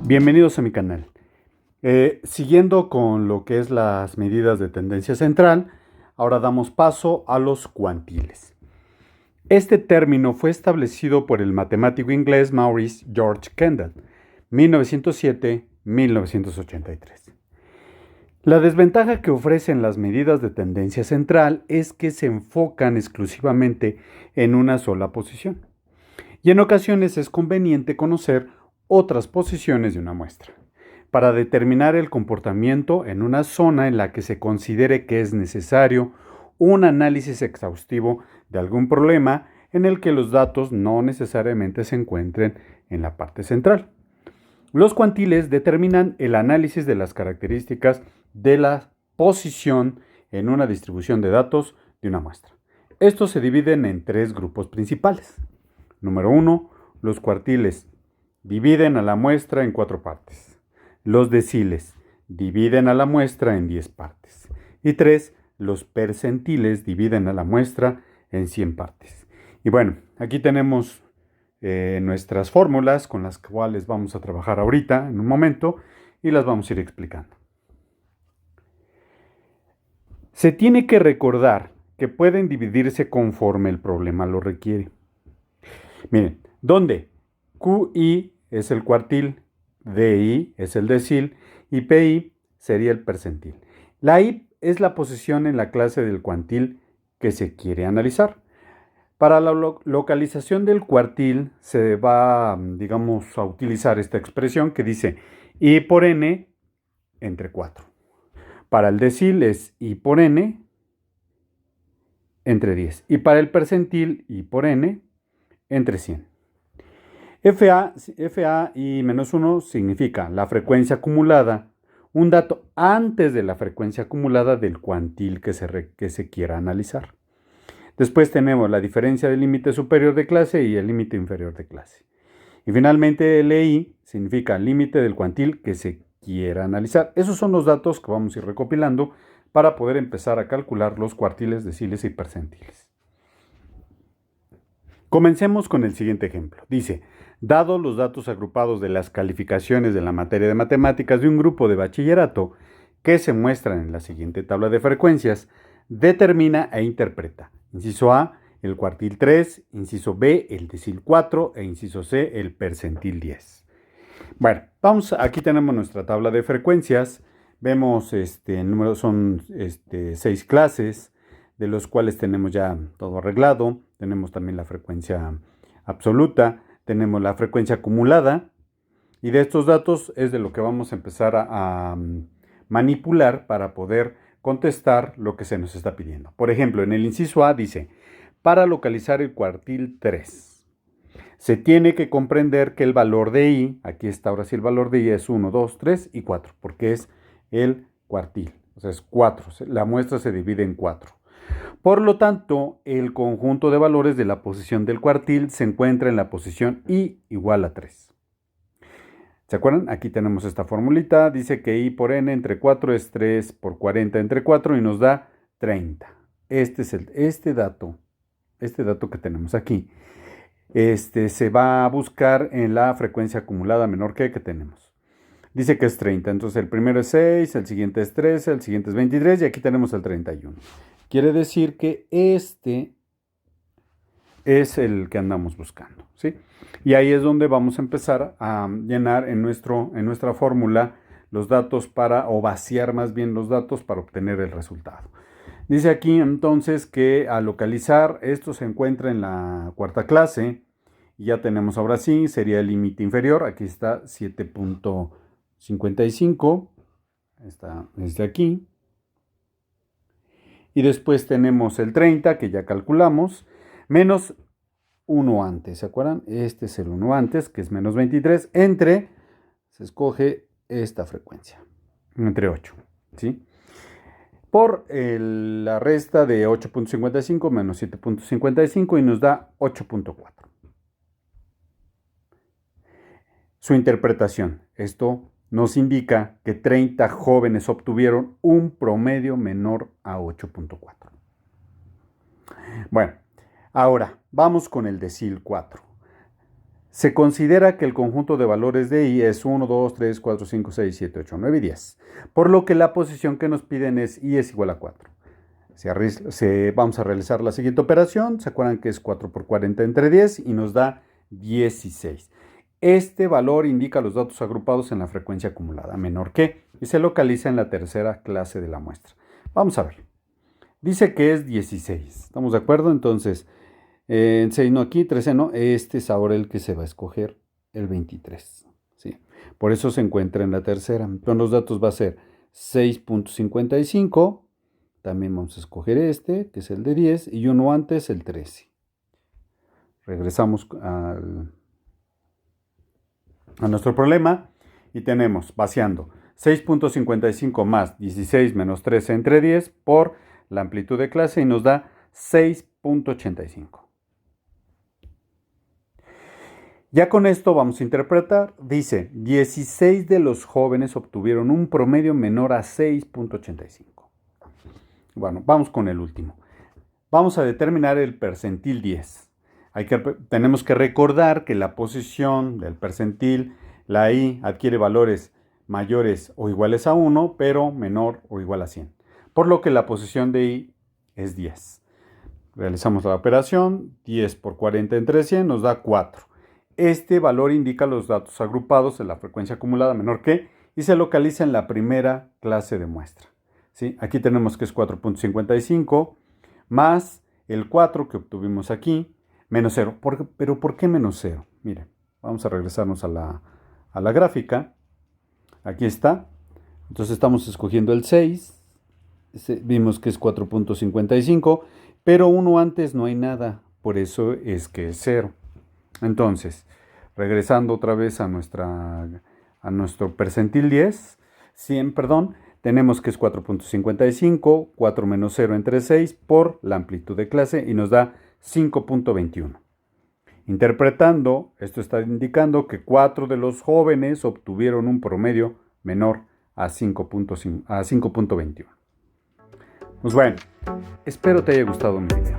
Bienvenidos a mi canal. Siguiendo con lo que es las medidas de tendencia central, ahora damos paso a los cuantiles. Este término fue establecido por el matemático inglés Maurice George Kendall, 1907-1983. La desventaja que ofrecen las medidas de tendencia central es que se enfocan exclusivamente en una sola posición, y en ocasiones es conveniente conocer otras posiciones de una muestra para determinar el comportamiento en una zona en la que se considere que es necesario un análisis exhaustivo de algún problema en el que los datos no necesariamente se encuentren en la parte central. Los cuantiles determinan el análisis de las características de la posición en una distribución de datos de una muestra. Estos se dividen en tres grupos principales. Número 1. Los cuartiles dividen a la muestra en 4 partes. Los deciles dividen a la muestra en 10 partes. Y 3. Los percentiles dividen a la muestra en 100 partes. Y bueno, aquí tenemos nuestras fórmulas con las cuales vamos a trabajar ahorita en un momento y las vamos a ir explicando. Se tiene que recordar que pueden dividirse conforme el problema lo requiere. Miren, donde QI es el cuartil, DI es el decil y PI sería el percentil. La I es la posición en la clase del cuantil que se quiere analizar. Para la localización del cuartil se va, digamos, a utilizar esta expresión que dice I por N entre 4. Para el decil es I por N entre 10. Y para el percentil I por N entre 100. FA y menos 1 significa la frecuencia acumulada, un dato antes de la frecuencia acumulada del cuantil que se quiera analizar. Después tenemos la diferencia del límite superior de clase y el límite inferior de clase. Y finalmente LI significa límite del cuantil que se quiera analizar. Esos son los datos que vamos a ir recopilando para poder empezar a calcular los cuartiles, deciles y percentiles. Comencemos con el siguiente ejemplo. Dice, dado los datos agrupados de las calificaciones de la materia de matemáticas de un grupo de bachillerato que se muestran en la siguiente tabla de frecuencias, determina e interpreta. Inciso A, el cuartil 3, inciso B, el decil 4 e inciso C, el percentil 10. Bueno, aquí tenemos nuestra tabla de frecuencias. Vemos, el número son 6 clases, de los cuales tenemos ya todo arreglado. Tenemos también la frecuencia absoluta, tenemos la frecuencia acumulada, y de estos datos es de lo que vamos a empezar a manipular para poder contestar lo que se nos está pidiendo. Por ejemplo, en el inciso A dice, para localizar el cuartil 3, se tiene que comprender que el valor de I, aquí está ahora sí el valor de I, es 1, 2, 3 y 4, porque es el cuartil, o sea, es 4, la muestra se divide en 4. Por lo tanto, el conjunto de valores de la posición del cuartil se encuentra en la posición I igual a 3. ¿Se acuerdan? Aquí tenemos esta formulita. Dice que I por N entre 4 es 3 por 40 entre 4 y nos da 30. Este es este dato que tenemos aquí. Se va a buscar en la frecuencia acumulada menor que tenemos. Dice que es 30. Entonces el primero es 6, el siguiente es 13, el siguiente es 23 y aquí tenemos el 31. Quiere decir que este es el que andamos buscando, ¿sí? Y ahí es donde vamos a empezar a llenar en nuestra fórmula los datos o vaciar más bien los datos para obtener el resultado. Dice aquí entonces que al localizar esto se encuentra en la cuarta clase y ya tenemos ahora sí, sería el límite inferior, aquí está 7.55, está desde aquí. Y después tenemos el 30 que ya calculamos, menos 1 antes, ¿se acuerdan? Este es el 1 antes, que es menos 23, se escoge esta frecuencia, entre 8, ¿sí? Por la resta de 8.55 menos 7.55 y nos da 8.4. Su interpretación, esto nos indica que 30 jóvenes obtuvieron un promedio menor a 8.4. Bueno, ahora vamos con el decil 4. Se considera que el conjunto de valores de I es 1, 2, 3, 4, 5, 6, 7, 8, 9 y 10. Por lo que la posición que nos piden es I es igual a 4. Vamos a realizar la siguiente operación. ¿Se acuerdan que es 4 por 40 entre 10? Y nos da 16. Este valor indica los datos agrupados en la frecuencia acumulada menor que y se localiza en la tercera clase de la muestra. Vamos a ver. Dice que es 16. ¿Estamos de acuerdo? Entonces, 6 no aquí, 13 no. Este es ahora el que se va a escoger, el 23. ¿Sí? Por eso se encuentra en la tercera. Entonces los datos va a ser 6.55. También vamos a escoger este, que es el de 10. Y uno antes, el 13. Regresamos a nuestro problema y tenemos, vaciando, 6.55 más 16 menos 13 entre 10 por la amplitud de clase y nos da 6.85. Ya con esto vamos a interpretar. Dice, 16 de los jóvenes obtuvieron un promedio menor a 6.85. Bueno, vamos con el último. Vamos a determinar el percentil 10. Tenemos que recordar que la posición del percentil, la I, adquiere valores mayores o iguales a 1, pero menor o igual a 100. Por lo que la posición de I es 10. Realizamos la operación, 10 por 40 entre 100 nos da 4. Este valor indica los datos agrupados de la frecuencia acumulada menor que y se localiza en la primera clase de muestra. ¿Sí? Aquí tenemos que es 4.55 más el 4 que obtuvimos aquí, menos 0. ¿Pero por qué menos 0? Miren, vamos a regresarnos a la gráfica. Aquí está. Entonces estamos escogiendo el 6. Vimos que es 4.55, pero uno antes no hay nada. Por eso es que es 0. Entonces, regresando otra vez a nuestro percentil 10, 100, perdón, tenemos que es 4.55, 4 menos 0 entre 6 por la amplitud de clase y nos da 5.21. Interpretando, esto está indicando que 4 de los jóvenes obtuvieron un promedio menor a 5.21. Pues bueno, espero te haya gustado mi video.